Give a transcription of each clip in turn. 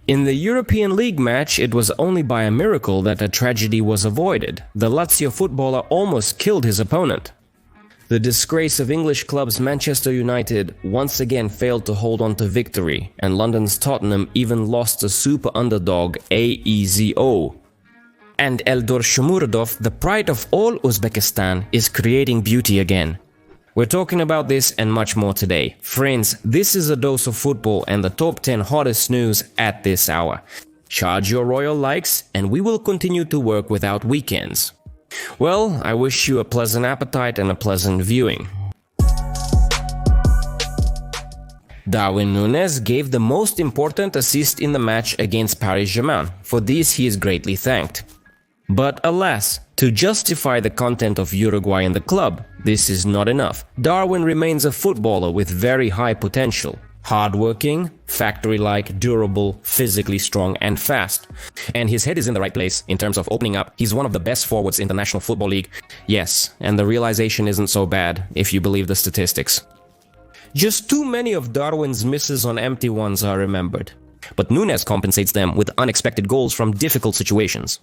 In the European League match, it was only by a miracle that a tragedy was avoided. The Lazio footballer almost killed his opponent. The disgrace of English clubs Manchester United once again failed to hold on to victory, and London's Tottenham even lost to super underdog AEZO. And Eldor Shomurodov, the pride of all Uzbekistan, is creating beauty again. We're talking about this and much more today. Friends, this is a dose of football and the top 10 hottest news at this hour. Charge your royal likes and we will continue to work without weekends. Well, I wish you a pleasant appetite and a pleasant viewing. Darwin Nunez gave the most important assist in the match against Paris Saint-Germain. For this he is greatly thanked. But alas, to justify the content of Uruguay in the club, this is not enough. Darwin remains a footballer with very high potential. Hardworking, factory-like, durable, physically strong and fast. And his head is in the right place in terms of opening up. He's one of the best forwards in the National Football League. Yes, and the realization isn't so bad, if you believe the statistics. Just too many of Darwin's misses on empty ones are remembered. But Nunez compensates them with unexpected goals from difficult situations.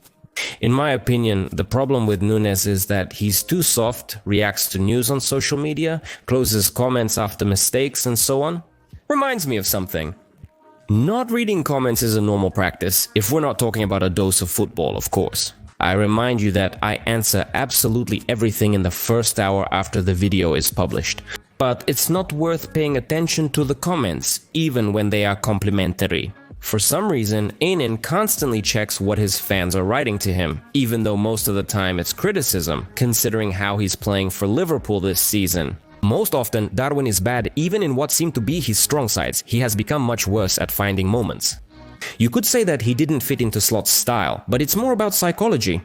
In my opinion, the problem with Nunez is that he's too soft, reacts to news on social media, closes comments after mistakes and so on. Reminds me of something. Not reading comments is a normal practice, if we're not talking about a dose of football, of course. I remind you that I answer absolutely everything in the first hour after the video is published. But it's not worth paying attention to the comments, even when they are complimentary. For some reason, Ainen constantly checks what his fans are writing to him, even though most of the time it's criticism, considering how he's playing for Liverpool this season. Most often, Darwin is bad even in what seem to be his strong sides. He has become much worse at finding moments. You could say that he didn't fit into Slot's style, but it's more about psychology.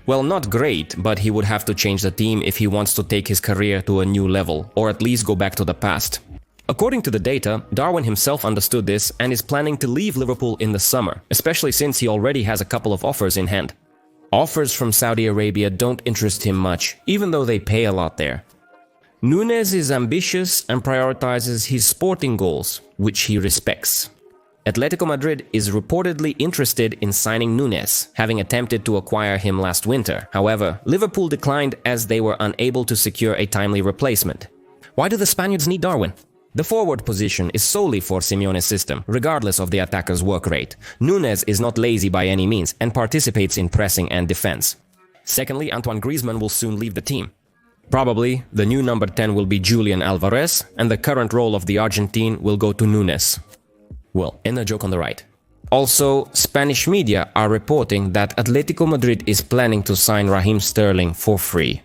Well, not great, but he would have to change the team if he wants to take his career to a new level, or at least go back to the past. According to the data, Darwin himself understood this and is planning to leave Liverpool in the summer, especially since he already has a couple of offers in hand. Offers from Saudi Arabia don't interest him much, even though they pay a lot there. Nunez is ambitious and prioritizes his sporting goals, which he respects. Atletico Madrid is reportedly interested in signing Nunez, having attempted to acquire him last winter. However, Liverpool declined as they were unable to secure a timely replacement. Why do the Spaniards need Darwin? The forward position is solely for Simeone's system, regardless of the attacker's work rate. Nunez is not lazy by any means and participates in pressing and defense. Secondly, Antoine Griezmann will soon leave the team. Probably, the new number 10 will be Julian Alvarez, and the current role of the Argentine will go to Nunez. Well, and a joke on the right. Also, Spanish media are reporting that Atletico Madrid is planning to sign Raheem Sterling for free.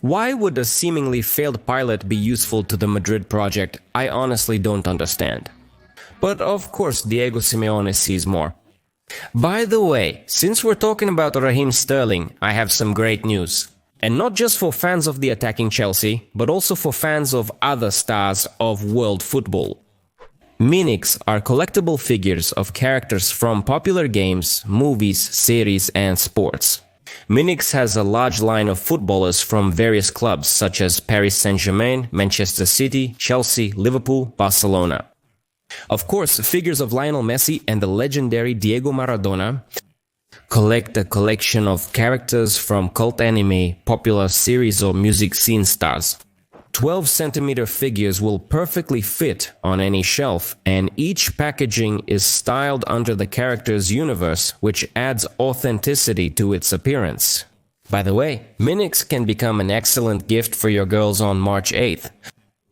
Why would a seemingly failed pilot be useful to the Madrid project? I honestly don't understand. But of course, Diego Simeone sees more. By the way, since we're talking about Raheem Sterling, I have some great news. And not just for fans of the attacking Chelsea, but also for fans of other stars of world football. Minics are collectible figures of characters from popular games, movies, series, and sports. Minics has a large line of footballers from various clubs such as Paris Saint-Germain, Manchester City, Chelsea, Liverpool, Barcelona. Of course, figures of Lionel Messi and the legendary Diego Maradona collect a collection of characters from cult anime, popular series or music scene stars. 12cm figures will perfectly fit on any shelf, and each packaging is styled under the character's universe, which adds authenticity to its appearance. By the way, Minics can become an excellent gift for your girls on March 8th.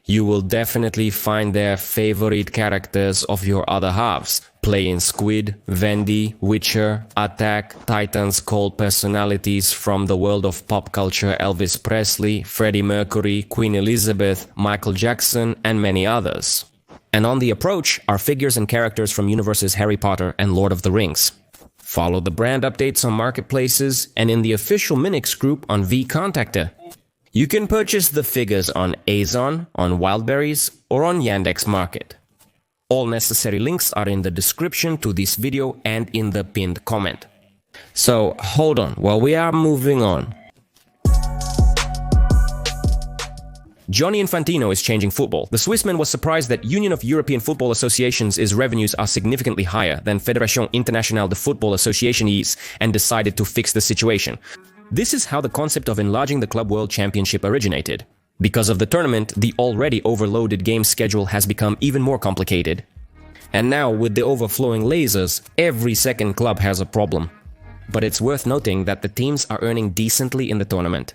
You will definitely find their favorite characters of your other halves. Playing Squid, Vendy, Witcher, Attack, Titans called personalities from the world of pop culture: Elvis Presley, Freddie Mercury, Queen Elizabeth, Michael Jackson, and many others. And on the approach are figures and characters from universes Harry Potter and Lord of the Rings. Follow the brand updates on marketplaces and in the official Minics group on vContactor. You can purchase the figures on Amazon, on Wildberries, or on Yandex Market. All necessary links are in the description to this video and in the pinned comment. So, hold on, while we are moving on. Johnny Infantino is changing football. The Swissman was surprised that Union of European Football Associations' revenues are significantly higher than Fédération Internationale de Football Association is and decided to fix the situation. This is how the concept of enlarging the Club World Championship originated. Because of the tournament, the already overloaded game schedule has become even more complicated. And now, with the overflowing lasers, every second club has a problem. But it's worth noting that the teams are earning decently in the tournament.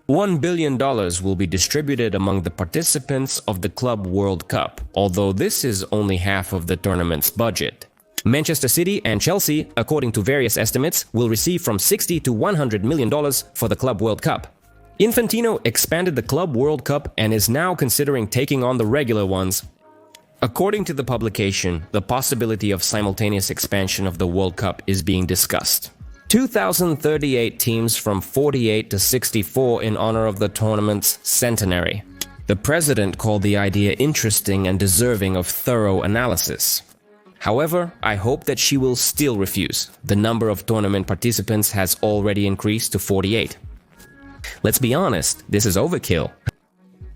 $1 billion will be distributed among the participants of the Club World Cup, although this is only half of the tournament's budget. Manchester City and Chelsea, according to various estimates, will receive from $60 to $100 million for the Club World Cup. Infantino expanded the Club World Cup and is now considering taking on the regular ones. According to the publication, the possibility of simultaneous expansion of the World Cup is being discussed. 2,038 teams from 48 to 64 in honor of the tournament's centenary. The president called the idea interesting and deserving of thorough analysis. However, I hope that she will still refuse. The number of tournament participants has already increased to 48. Let's be honest, this is overkill.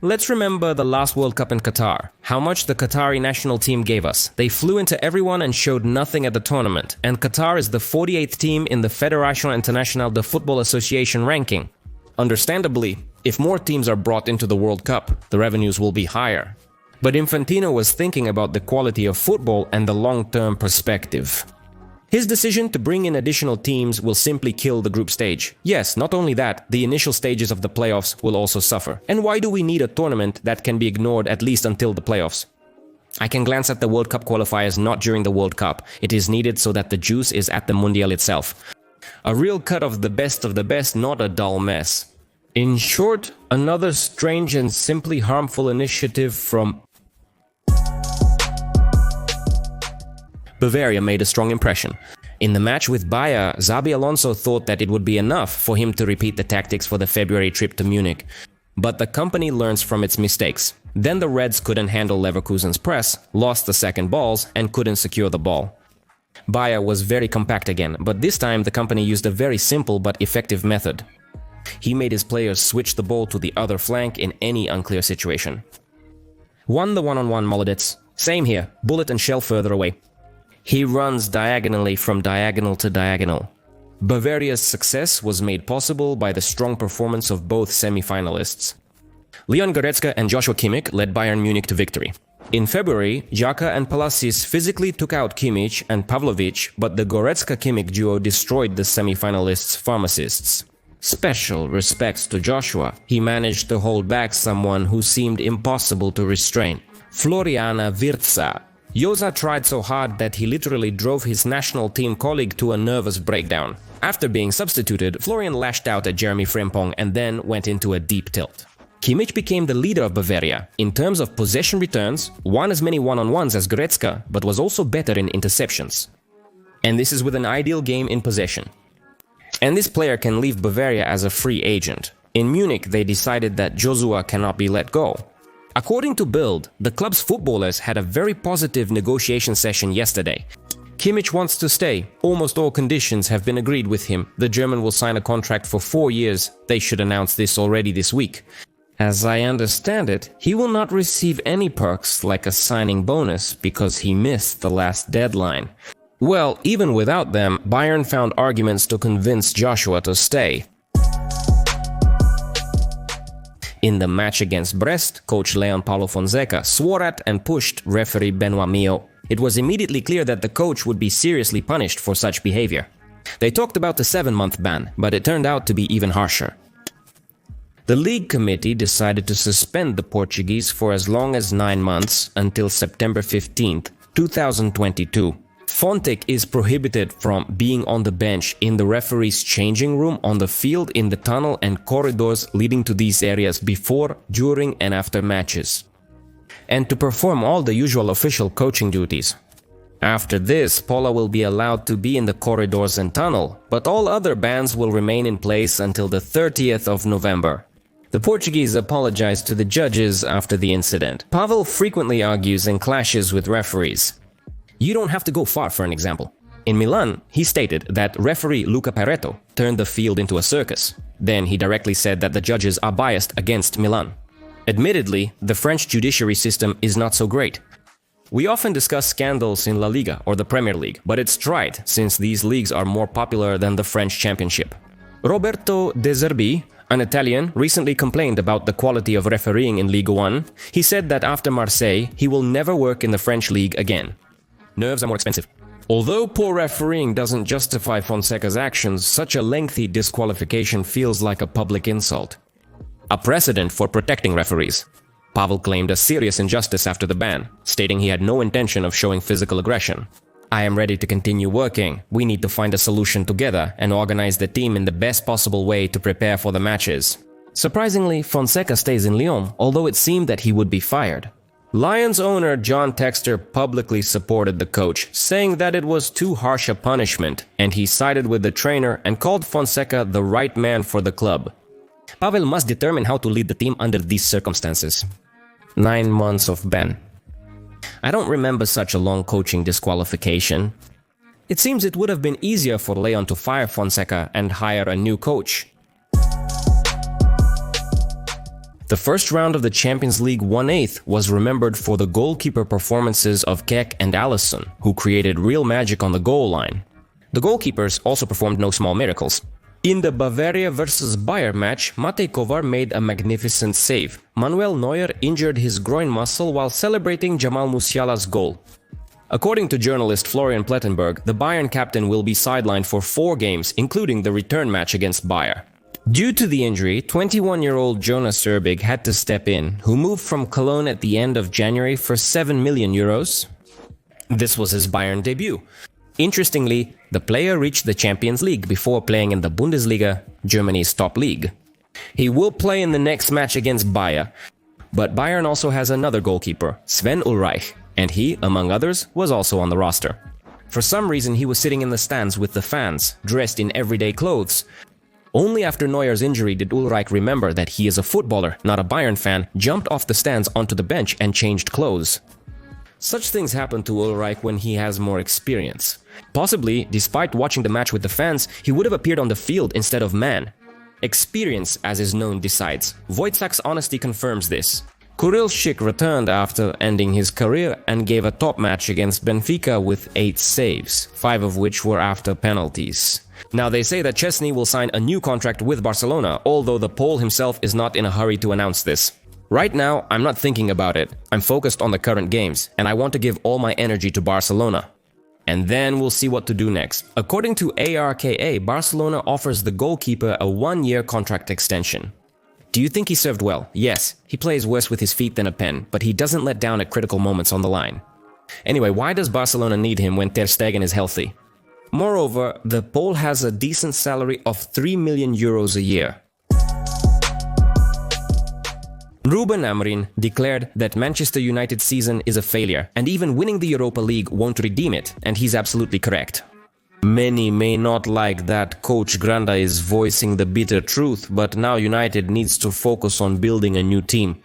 Let's remember the last World Cup in Qatar. How much the Qatari national team gave us. They flew into everyone and showed nothing at the tournament. And Qatar is the 48th team in the Fédération Internationale de Football Association ranking. Understandably, if more teams are brought into the World Cup, the revenues will be higher. But Infantino was thinking about the quality of football and the long-term perspective. His decision to bring in additional teams will simply kill the group stage. Yes, not only that, the initial stages of the playoffs will also suffer. And why do we need a tournament that can be ignored at least until the playoffs? I can glance at the World Cup qualifiers not during the World Cup. It is needed so that the juice is at the Mundial itself. A real cut of the best, not a dull mess. In short, another strange and simply harmful initiative from Bavaria made a strong impression. In the match with Bayer, Xabi Alonso thought that it would be enough for him to repeat the tactics for the February trip to Munich. But the company learns from its mistakes. Then the Reds couldn't handle Leverkusen's press, lost the second balls, and couldn't secure the ball. Bayer was very compact again, but this time the company used a very simple but effective method. He made his players switch the ball to the other flank in any unclear situation. Won the one-on-one Molodets. Same here, bullet and shell further away. He runs diagonally from diagonal to diagonal. Bavaria's success was made possible by the strong performance of both semi-finalists. Leon Goretzka and Joshua Kimmich led Bayern Munich to victory. In February, Xhaka and Palacios physically took out Kimmich and Pavlovic, but the Goretzka-Kimmich duo destroyed the semi-finalists' pharmacists. Special respects to Joshua. He managed to hold back someone who seemed impossible to restrain. Floriana Wirtza. Joza tried so hard that he literally drove his national team colleague to a nervous breakdown. After being substituted, Florian lashed out at Jeremy Frimpong and then went into a deep tilt. Kimmich became the leader of Bavaria. In terms of possession returns, won as many one-on-ones as Goretzka, but was also better in interceptions. And this is with an ideal game in possession. And this player can leave Bavaria as a free agent. In Munich, they decided that Josua cannot be let go. According to Bild, the club's footballers had a very positive negotiation session yesterday. Kimmich wants to stay. Almost all conditions have been agreed with him. The German will sign a contract for 4 years. They should announce this already this week. As I understand it, he will not receive any perks like a signing bonus because he missed the last deadline. Well, even without them, Bayern found arguments to convince Joshua to stay. In the match against Brest, coach Leon Paulo Fonseca swore at and pushed referee Benoit Mio. It was immediately clear that the coach would be seriously punished for such behavior. They talked about the 7-month ban, but it turned out to be even harsher. The league committee decided to suspend the Portuguese for as long as 9 months until September 15, 2022. Fonseca is prohibited from being on the bench in the referee's changing room, on the field, in the tunnel and corridors leading to these areas before, during and after matches, and to perform all the usual official coaching duties. After this, Paula will be allowed to be in the corridors and tunnel, but all other bans will remain in place until the 30th of November. The Portuguese apologized to the judges after the incident. Pavel frequently argues and clashes with referees. You don't have to go far for an example. In Milan, he stated that referee Luca Pareto turned the field into a circus. Then he directly said that the judges are biased against Milan. Admittedly, the French judiciary system is not so great. We often discuss scandals in La Liga or the Premier League, but it's right since these leagues are more popular than the French Championship. Roberto De Zerbi, an Italian, recently complained about the quality of refereeing in Ligue 1. He said that after Marseille, he will never work in the French league again. Nerves are more expensive. Although poor refereeing doesn't justify Fonseca's actions, such a lengthy disqualification feels like a public insult. A precedent for protecting referees. Pavel claimed a serious injustice after the ban, stating he had no intention of showing physical aggression. I am ready to continue working. We need to find a solution together and organize the team in the best possible way to prepare for the matches. Surprisingly, Fonseca stays in Lyon, although it seemed that he would be fired. Lions owner John Textor publicly supported the coach, saying that it was too harsh a punishment, and he sided with the trainer and called Fonseca the right man for the club. Pavel must determine how to lead the team under these circumstances. 9 months of ban. I don't remember such a long coaching disqualification. It seems it would have been easier for Leon to fire Fonseca and hire a new coach. The first round of the Champions League 1/8 was remembered for the goalkeeper performances of Keck and Alisson, who created real magic on the goal line. The goalkeepers also performed no small miracles. In the Bavaria vs Bayer match, Matej Kovar made a magnificent save. Manuel Neuer injured his groin muscle while celebrating Jamal Musiala's goal. According to journalist Florian Plettenberg, the Bayern captain will be sidelined for 4 games, including the return match against Bayer. Due to the injury, 21-year-old Jonas Erbig had to step in, who moved from Cologne at the end of January for 7 million euros. This was his Bayern debut. Interestingly, the player reached the Champions League before playing in the Bundesliga, Germany's top league. He will play in the next match against Bayer, but Bayern also has another goalkeeper, Sven Ulreich, and he, among others, was also on the roster. For some reason, he was sitting in the stands with the fans, dressed in everyday clothes. Only after Neuer's injury did Ulreich remember that he is a footballer, not a Bayern fan, jumped off the stands onto the bench and changed clothes. Such things happen to Ulreich when he has more experience. Possibly, despite watching the match with the fans, he would have appeared on the field instead of man. Experience, as is known, decides. Wojciech's honesty confirms this. Kuril Schick returned after ending his career and gave a top match against Benfica with 8 saves, 5 of which were after penalties. Now they say that Chesney will sign a new contract with Barcelona, although the Pole himself is not in a hurry to announce this. Right now, I'm not thinking about it. I'm focused on the current games, and I want to give all my energy to Barcelona. And then we'll see what to do next. According to ARKA, Barcelona offers the goalkeeper a 1-year contract extension. Do you think he served well? Yes, he plays worse with his feet than a pen, but he doesn't let down at critical moments on the line. Anyway, why does Barcelona need him when Ter Stegen is healthy? Moreover, the Pole has a decent salary of 3 million euros a year. Ruben Amorim declared that Manchester United's season is a failure, and even winning the Europa League won't redeem it, and he's absolutely correct. Many may not like that Coach Granda is voicing the bitter truth, but now United needs to focus on building a new team.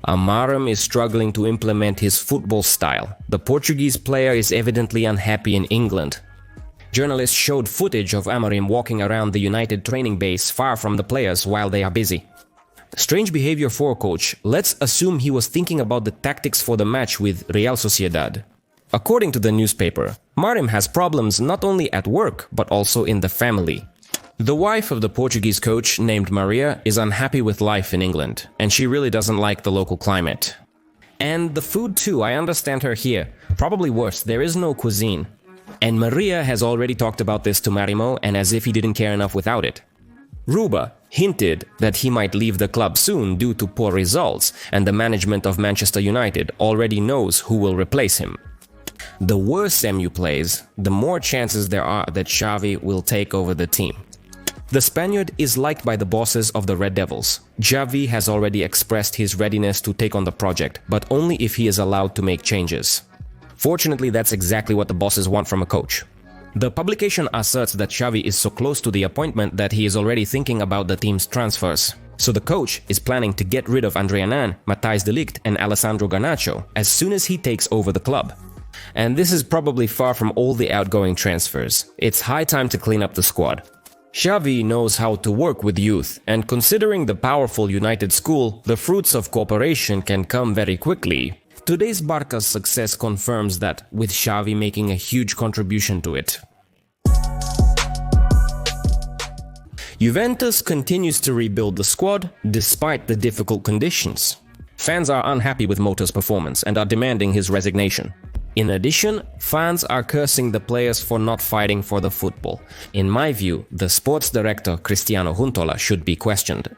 Amorim is struggling to implement his football style. The Portuguese player is evidently unhappy in England. Journalists showed footage of Amorim walking around the United training base far from the players while they are busy. Strange behavior for a coach. Let's assume he was thinking about the tactics for the match with Real Sociedad. According to the newspaper, Amorim has problems not only at work, but also in the family. The wife of the Portuguese coach, named Maria, is unhappy with life in England, and she really doesn't like the local climate. And the food too, I understand her here. Probably worse, there is no cuisine. And Maria has already talked about this to Marimo, and as if he didn't care enough without it. Ruba hinted that he might leave the club soon due to poor results, and the management of Manchester United already knows who will replace him. The worse MU plays, the more chances there are that Xavi will take over the team. The Spaniard is liked by the bosses of the Red Devils. Xavi has already expressed his readiness to take on the project, but only if he is allowed to make changes. Fortunately, that's exactly what the bosses want from a coach. The publication asserts that Xavi is so close to the appointment that he is already thinking about the team's transfers. So the coach is planning to get rid of Andre Hernan, Matthijs de Ligt and Alessandro Garnacho as soon as he takes over the club. And this is probably far from all the outgoing transfers. It's high time to clean up the squad. Xavi knows how to work with youth, and considering the powerful United school, the fruits of cooperation can come very quickly. Today's Barca's success confirms that, with Xavi making a huge contribution to it. Juventus continues to rebuild the squad despite the difficult conditions. Fans are unhappy with Motta's performance and are demanding his resignation. In addition, fans are cursing the players for not fighting for the football. In my view, the sports director Cristiano Huntola should be questioned.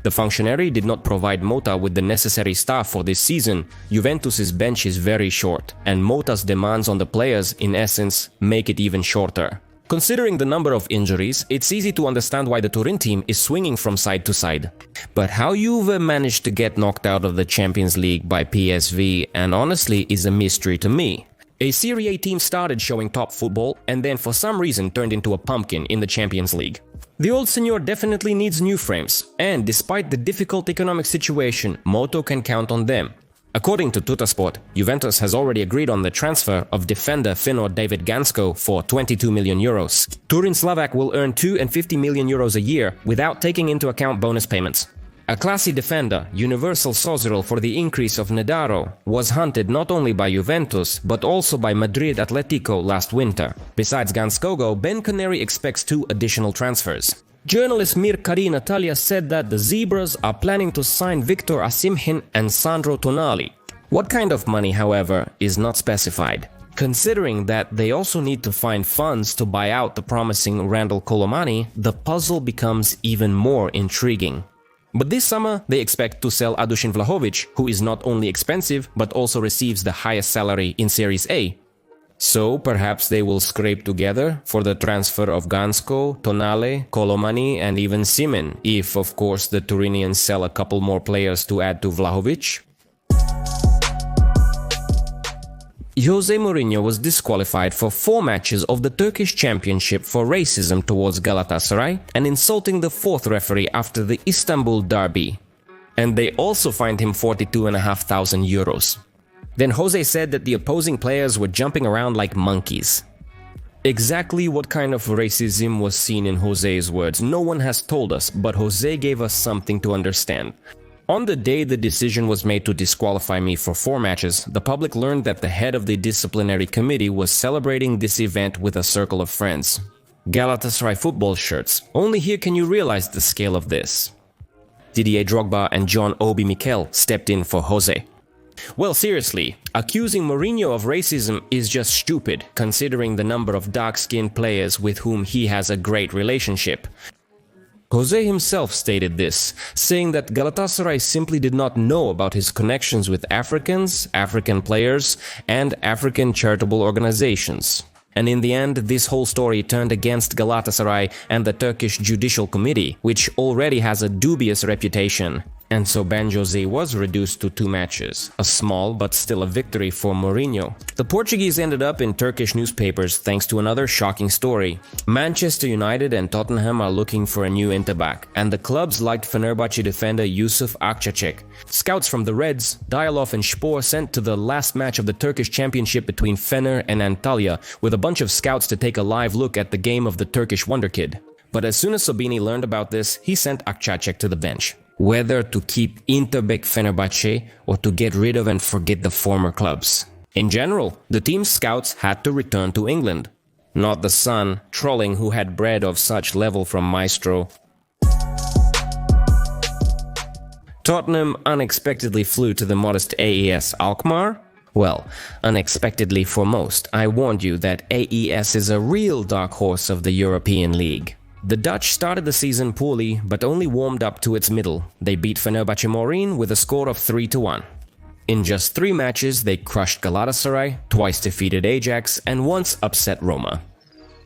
The functionary did not provide Motta with the necessary staff for this season. Juventus's bench is very short, and Motta's demands on the players, in essence, make it even shorter. Considering the number of injuries, it's easy to understand why the Turin team is swinging from side to side. But how Juve managed to get knocked out of the Champions League by PSV, and honestly, is a mystery to me. A Serie A team started showing top football and then for some reason turned into a pumpkin in the Champions League. The old senor definitely needs new frames, and despite the difficult economic situation, Moto can count on them. According to Tuttosport, Juventus has already agreed on the transfer of defender Finno David Gansko for 22 million euros. Turin Slovak will earn 2 and 50 million euros a year without taking into account bonus payments. A classy defender, Universal Sozerl for the increase of Nedaro, was hunted not only by Juventus but also by Madrid Atletico last winter. Besides Ganskogo, Ben Canary expects 2 additional transfers. Journalist Mir Kari Natalia said that the Zebras are planning to sign Victor Osimhen and Sandro Tonali. What kind of money, however, is not specified. Considering that they also need to find funds to buy out the promising Randal Colomani, the puzzle becomes even more intriguing. But this summer, they expect to sell Adushin Vlahovic, who is not only expensive but also receives the highest salary in Series A. So perhaps they will scrape together for the transfer of Gansko, Tonale, Colomani and even Simen, if of course the Turinians sell a couple more players to add to Vlahovic. Jose Mourinho was disqualified for 4 matches of the Turkish Championship for racism towards Galatasaray and insulting the 4th referee after the Istanbul derby. And they also fined him 42,500 euros. Then Jose said that the opposing players were jumping around like monkeys. Exactly what kind of racism was seen in Jose's words, no one has told us, but Jose gave us something to understand. On the day the decision was made to disqualify me for 4 matches, the public learned that the head of the disciplinary committee was celebrating this event with a circle of friends. Galatasaray football shirts. Only here can you realize the scale of this. Didier Drogba and John Obi Mikel stepped in for Jose. Well, seriously, accusing Mourinho of racism is just stupid, considering the number of dark-skinned players with whom he has a great relationship. Jose himself stated this, saying that Galatasaray simply did not know about his connections with Africans, African players, and African charitable organizations. And in the end, this whole story turned against Galatasaray and the Turkish Judicial Committee, which already has a dubious reputation. And so Ban Jose was reduced to 2 matches, a small but still a victory for Mourinho. The Portuguese ended up in Turkish newspapers thanks to another shocking story. Manchester United and Tottenham are looking for a new inter-back, and the clubs liked Fenerbahce defender Yusuf Akçacek. Scouts from the Reds, Dialov and Spor sent to the last match of the Turkish Championship between Fener and Antalya with a bunch of scouts to take a live look at the game of the Turkish wonder kid. But as soon as Sobini learned about this, he sent Akçacek to the bench. Whether to keep Interbek Fenerbahce or to get rid of and forget the former clubs. In general, the team's scouts had to return to England. Not the son, trolling who had bred of such level from Maestro. Tottenham unexpectedly flew to the modest AES Alkmaar. Well, unexpectedly for most, I warned you that AES is a real dark horse of the European League. The Dutch started the season poorly, but only warmed up to its middle. They beat Fenerbahce Morin with a score of 3-1. In just 3 matches, they crushed Galatasaray, twice defeated Ajax, and once upset Roma.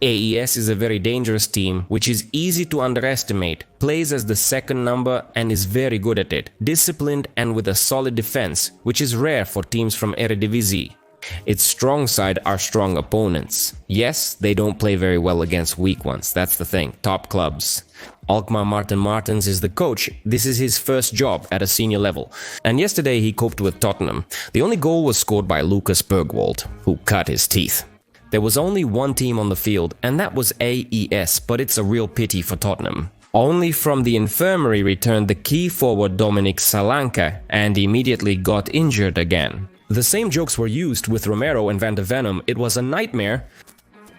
AES is a very dangerous team, which is easy to underestimate, plays as the second number and is very good at it, disciplined and with a solid defense, which is rare for teams from Eredivisie. Its strong side are strong opponents. Yes, they don't play very well against weak ones, that's the thing, top clubs. Alkmaar Martin Martens is the coach. This is his first job at a senior level. And yesterday he coped with Tottenham. The only goal was scored by Lucas Bergwald, who cut his teeth. There was only one team on the field, and that was AES, but it's a real pity for Tottenham. Only from the infirmary returned the key forward Dominic Solanke, and immediately got injured again. The same jokes were used with Romero and Van de Venom. It was a nightmare.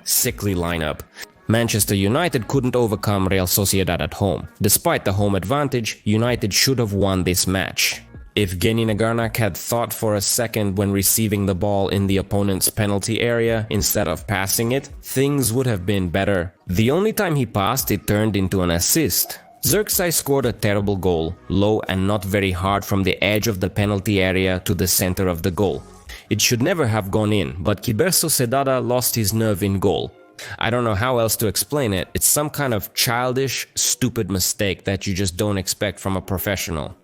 Sickly lineup. Manchester United couldn't overcome Real Sociedad at home. Despite the home advantage, United should have won this match. If Geni Nagarnak had thought for a second when receiving the ball in the opponent's penalty area instead of passing it, things would have been better. The only time he passed, it turned into an assist. Xerxes scored a terrible goal, low and not very hard from the edge of the penalty area to the center of the goal. It should never have gone in, but Kiberso Sedada lost his nerve in goal. I don't know how else to explain it. It's some kind of childish, stupid mistake that you just don't expect from a professional.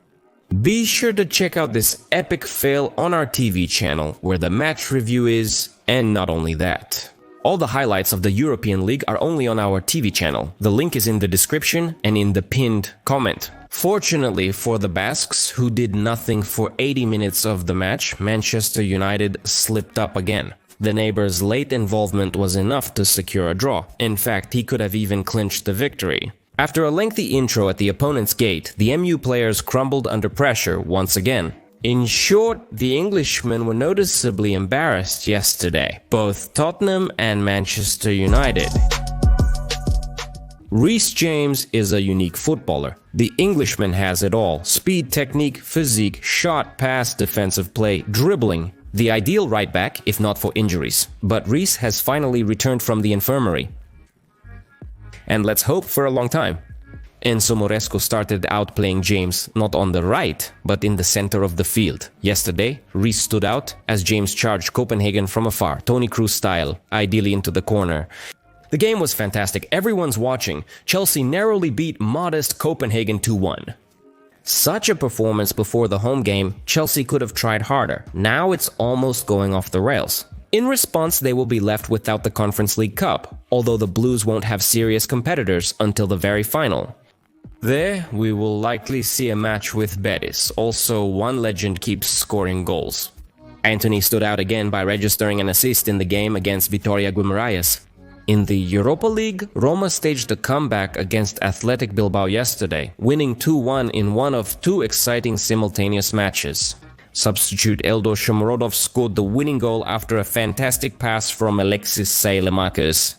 Be sure to check out this epic fail on our TV channel, where the match review is, and not only that. All the highlights of the European League are only on our TV channel. The link is in the description and in the pinned comment. Fortunately for the Basques, who did nothing for 80 minutes of the match, Manchester United slipped up again. The neighbor's late involvement was enough to secure a draw. In fact, he could have even clinched the victory. After a lengthy intro at the opponent's gate, the MU players crumbled under pressure once again. In short, the Englishmen were noticeably embarrassed yesterday, both Tottenham and Manchester United. Reece James is a unique footballer. The Englishman has it all: speed, technique, physique, shot, pass, defensive play, dribbling. The ideal right back, if not for injuries. But Reece has finally returned from the infirmary. And let's hope for a long time. Enzo Moresco started out playing James not on the right, but in the center of the field. Yesterday, Reece stood out as James charged Copenhagen from afar, Toni Kroos style, ideally into the corner. The game was fantastic, everyone's watching. Chelsea narrowly beat modest Copenhagen 2-1. Such a performance before the home game, Chelsea could have tried harder. Now it's almost going off the rails. In response, they will be left without the Conference League Cup, although the Blues won't have serious competitors until the very final. There, we will likely see a match with Betis. Also, one legend keeps scoring goals. Antony stood out again by registering an assist in the game against Viktoria Guimaraes. In the Europa League, Roma staged a comeback against Athletic Bilbao yesterday, winning 2-1 in one of two exciting simultaneous matches. Substitute Eldor Shomurodov scored the winning goal after a fantastic pass from Alexis Saelemaekers.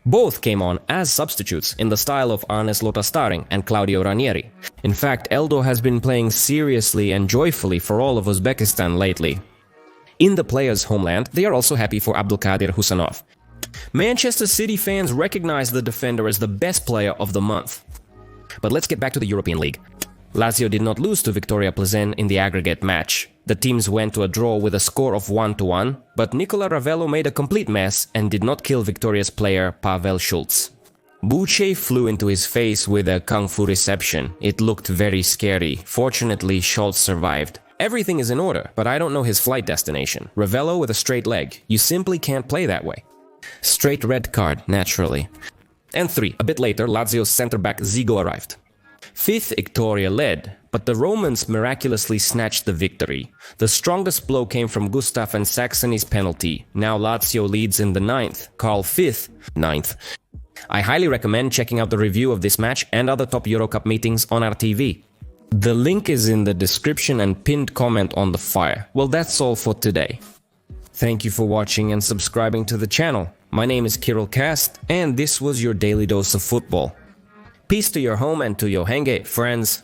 Both came on as substitutes in the style of Arnes Lotastaring and Claudio Ranieri. In fact, Eldor has been playing seriously and joyfully for all of Uzbekistan lately. In the players' homeland, they are also happy for Abdulkadir Husanov. Manchester City fans recognize the defender as the best player of the month. But let's get back to the European League. Lazio did not lose to Viktoria Plzen in the aggregate match. The teams went to a draw with a score of 1-1, but Nicola Ravello made a complete mess and did not kill Viktoria's player Pavel Schulz. Buche flew into his face with a kung fu reception. It looked very scary. Fortunately, Schulz survived. Everything is in order, but I don't know his flight destination. Ravello with a straight leg. You simply can't play that way. Straight red card, naturally. And 3. A bit later, Lazio's centre-back Zigo arrived. 5th, Viktoria led, but the Romans miraculously snatched the victory. The strongest blow came from Gustav and Saxony's penalty. Now Lazio leads in the 9th, Carl 5th, 9th. I highly recommend checking out the review of this match and other top Eurocup meetings on our TV. The link is in the description and pinned comment on the fire. Well, that's all for today. Thank you for watching and subscribing to the channel. My name is Kirill Kast, and this was your daily dose of football. Peace to your home and to your henge, friends.